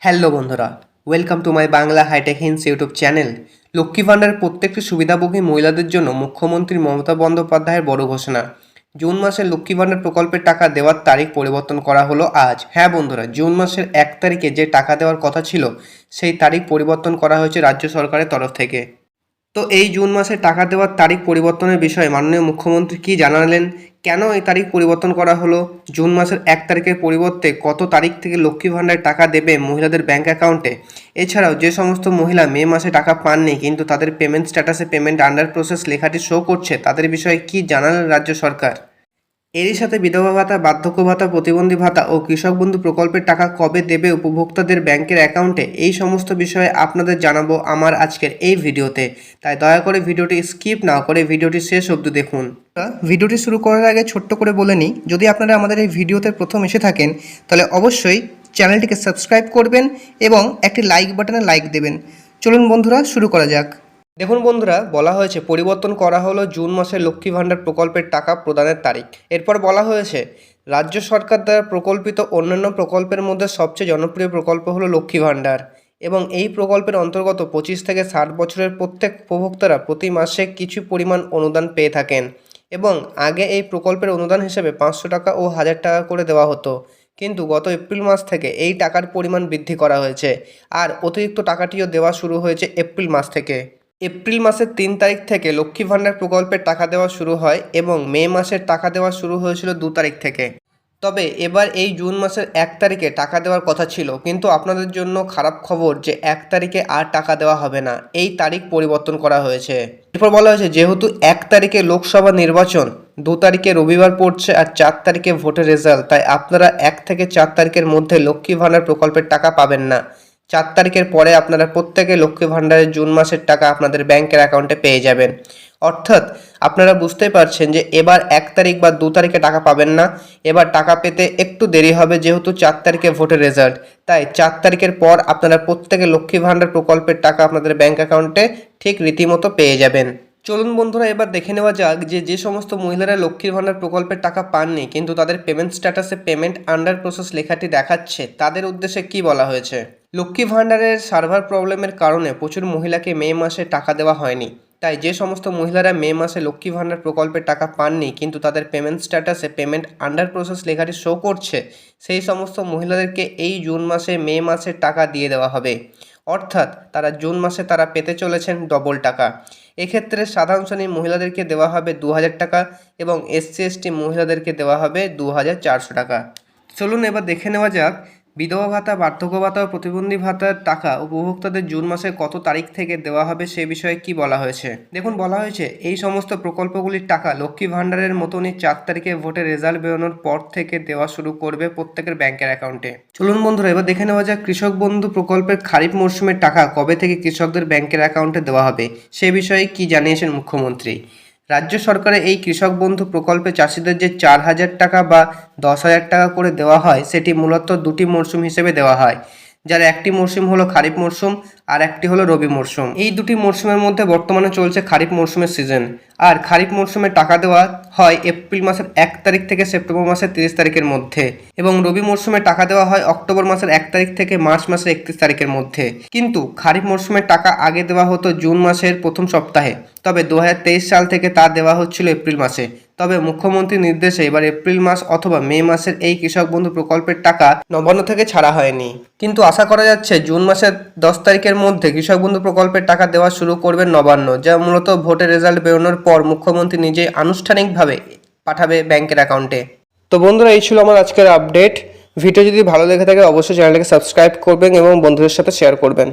Hello বন্ধুরা, welcome to my Bangla hitech hints YouTube channel. Lakshmi ভাণ্ডারের প্রত্যেকটি সুবিধাভোগী মহিলাদের জন্য মুখ্যমন্ত্রী মমতা বন্দ্যোপাধ্যায়ের বড় ঘোষণা। জুন মাসে লক্ষ্মী ভাণ্ডার প্রকল্পের টাকা দেওয়ার তারিখ পরিবর্তন করা হলো আজ। হ্যাঁ বন্ধুরা, জুন মাসের 1 তারিখে যে টাকা দেওয়ার কথা ছিল সেই তারিখ পরিবর্তন করা হয়েছে রাজ্য সরকারের তরফ থেকে। তো এই জুন মাসে টাকা দেওয়ার তারিখ পরিবর্তনের বিষয়ে মাননীয় মুখ্যমন্ত্রী কী জানালেন, কেন এই তারিখ পরিবর্তন করা হলো, জুন মাসের 1 তারিখের পরিবর্তে কত তারিখ থেকে লক্ষ্মী ভাণ্ডারের টাকা দেবে মহিলাদের ব্যাঙ্ক অ্যাকাউন্টে, এছাড়াও যে সমস্ত মহিলা মে মাসে টাকা পাননি কিন্তু তাদের পেমেন্ট স্ট্যাটাসে পেমেন্ট আন্ডার প্রসেস লেখাটি শো করছে, তাদের বিষয়ে কী জানালেন রাজ্য সরকার। এরই সাথে বিধবা ভাতা, বার্ধক্য ভাতা, প্রতিবন্ধী ভাতা ও কৃষক বন্ধু প্রকল্পের টাকা কবে দেবে উপভোক্তাদের ব্যাংকের অ্যাকাউন্টে, এই সমস্ত বিষয়ে আপনাদের জানাবো আমার আজকের এই ভিডিওতে। তাই দয়া করে ভিডিওটি স্কিপ না করে ভিডিওটি শেষ অবধি দেখুন। ভিডিওটি শুরু করার আগে ছোট্ট করে বলে নিই, যদি আপনারা আমাদের এই ভিডিওতে প্রথম এসে থাকেন তাহলে অবশ্যই চ্যানেলটিকে সাবস্ক্রাইব করবেন এবং একটি লাইক বাটনে লাইক দেবেন। চলুন বন্ধুরা, শুরু করা যাক। দেখুন বন্ধুরা, বলা হয়েছে পরিবর্তন করা হলো জুন মাসে লক্ষ্মী ভাণ্ডার প্রকল্পের টাকা প্রদানের তারিখ। এরপর বলা হয়েছে রাজ্য সরকার দ্বারা প্রকল্পিত অন্যান্য প্রকল্পের মধ্যে সবচেয়ে জনপ্রিয় প্রকল্প হলো লক্ষ্মী ভাণ্ডার এবং এই প্রকল্পের অন্তর্গত 25 থেকে 60 বছরের প্রত্যেক উপভোক্তারা প্রতি মাসে কিছু পরিমাণ অনুদান পেয়ে থাকেন এবং আগে এই প্রকল্পের অনুদান হিসেবে 500 টাকা ও 1000 টাকা করে দেওয়া হতো, কিন্তু গত এপ্রিল মাস থেকে এই টাকার পরিমাণ বৃদ্ধি করা হয়েছে আর অতিরিক্ত টাকাটিও দেওয়া শুরু হয়েছে এপ্রিল মাস থেকে। এপ্রিল মাসের 3 তারিখ থেকে লক্ষ্মী ভাণ্ডার প্রকল্পের টাকা দেওয়া শুরু হয় এবং মে মাসের টাকা দেওয়া শুরু হয়েছিল 2 তারিখ থেকে। তবে এবার এই জুন মাসের 1 তারিখে টাকা দেওয়ার কথা ছিল, কিন্তু আপনাদের জন্য খারাপ খবর যে 1 তারিখে আর টাকা দেওয়া হবে না, এই তারিখ পরিবর্তন করা হয়েছে। এরপর বলা হয়েছে যেহেতু 1 তারিখে লোকসভা নির্বাচন, 2 তারিখে রবিবার পড়ছে আর 4 তারিখে ভোটের রেজাল্ট, তাই আপনারা 1 থেকে 4 তারিখের মধ্যে লক্ষ্মী ভাণ্ডার প্রকল্পের টাকা পাবেন না। 4 তারিখের পরে আপনারা প্রত্যেকে লক্ষ্মী ভাণ্ডারের জুন মাসের টাকা আপনাদের ব্যাংকের অ্যাকাউন্টে পেয়ে যাবেন। অর্থাৎ আপনারা বুঝতেই পারছেন যে এবার 1 তারিখ বা 2 তারিখে টাকা পাবেন না, এবার টাকা পেতে একটু দেরি হবে যেহেতু 4 তারিখে ভোটের রেজাল্ট। তাই 4 তারিখের পর আপনারা প্রত্যেকে লক্ষ্মী ভাণ্ডার প্রকল্পের টাকা আপনাদের ব্যাংক অ্যাকাউন্টে ঠিক রীতিমতো পেয়ে যাবেন। চলুন বন্ধুরা, এবার দেখে নেওয়া যাক যে সমস্ত মহিলারা লক্ষ্মীর ভাণ্ডার প্রকল্পের টাকা পাননি কিন্তু তাদের পেমেন্ট স্ট্যাটাসে পেমেন্ট আন্ডার প্রসেস লেখাটি দেখাচ্ছে, তাদের উদ্দেশ্যে কি বলা হয়েছে। লক্ষ্মী ভাণ্ডারের সার্ভার প্রবলেমের কারণে প্রচুর মহিলাকে মে মাসে টাকা দেওয়া হয়নি, তাই যে সমস্ত মহিলারা মে মাসে লক্ষ্মী ভাণ্ডার প্রকল্পের টাকা পাননি কিন্তু তাদের পেমেন্ট স্ট্যাটাসে পেমেন্ট আন্ডার প্রসেস লেখাটি শো করছে, সেই সমস্ত মহিলাদেরকে এই জুন মাসে মে মাসের টাকা দিয়ে দেওয়া হবে। অর্থাৎ তারা জুন মাসে তারা পেতে চলেছেন ডবল টাকা। এক্ষেত্রে সাধারণ শ্রেণীর মহিলাদেরকে দেওয়া হবে 2000 টাকা এবং SC/ST মহিলাদেরকে দেওয়া হবে 2400 টাকা। চলুন এবার দেখে নেওয়া যাক বিধবা ভাতা, বার্ধক্য ভাতা ও প্রতিবন্ধী ভাতার টাকা উপভোক্তাদের জুন মাসের কত তারিখ থেকে দেওয়া হবে সে বিষয়ে কি বলা হয়েছে। দেখুন, বলা হয়েছে এই সমস্ত প্রকল্পগুলির টাকা লক্ষ্মী ভাণ্ডারের মতনই 4 তারিখে ভোটের রেজাল্ট বেরোনোর পর থেকে দেওয়া শুরু করবে প্রত্যেকের ব্যাংকের অ্যাকাউন্টে। চলুন বন্ধুরা, এবার দেখে নেওয়া যাক কৃষক বন্ধু প্রকল্পের খারিফ মরশুমের টাকা কবে থেকে কৃষকদের ব্যাংকের অ্যাকাউন্টে দেওয়া হবে সে বিষয়ে কি জানিয়েছেন মুখ্যমন্ত্রী। রাজ্য সরকারের এই কৃষক বন্ধু প্রকল্পে চাষিদের যে 4000 টাকা বা 10,000 টাকা করে দেওয়া হয় সেটি মূলত দুটি মরশুম হিসেবে দেওয়া হয়, যার একটি মরশুম হলো খারিফ মরশুম আর একটি হলো রবি মরশুম। এই দুটি মরশুমের মধ্যে বর্তমানে চলছে খারিফ মরশুমের সিজন, আর খারিফ মরশুমে টাকা দেওয়া হয় এপ্রিল মাসের 1 তারিখ থেকে সেপ্টেম্বর মাসের 30 তারিখের মধ্যে এবং রবি মরশুমে টাকা দেওয়া হয় অক্টোবর মাসের 1 তারিখ থেকে মার্চ মাসের 31 তারিখের মধ্যে। কিন্তু খারিফ মরশুমের টাকা আগে দেওয়া হতো জুন মাসের প্রথম সপ্তাহে, তবে 2023 সাল থেকে তা দেওয়া হচ্ছিল এপ্রিল মাসে। তবে মুখ্যমন্ত্রীর নির্দেশে এবার এপ্রিল মাস অথবা মে মাসের এই কৃষক বন্ধু প্রকল্পের টাকা নবান্ন থেকে ছাড়া হয়নি, কিন্তু আশা করা যাচ্ছে জুন মাসের 10 তারিখের মধ্যে কৃষক বন্ধু প্রকল্পের টাকা দেওয়া শুরু করবেন নবান্ন, যা মূলত ভোটের রেজাল্ট বেরোনোর পর মুখ্যমন্ত্রী নিজেই আনুষ্ঠানিকভাবে পাঠাবে ব্যাংকের অ্যাকাউন্টে। তো বন্ধুরা, এই ছিল আমার আজকের আপডেট। ভিডিও যদি ভালো লেগে থাকে অবশ্যই চ্যানেলটাকে সাবস্ক্রাইব করবেন এবং বন্ধুদের সাথে শেয়ার করবেন।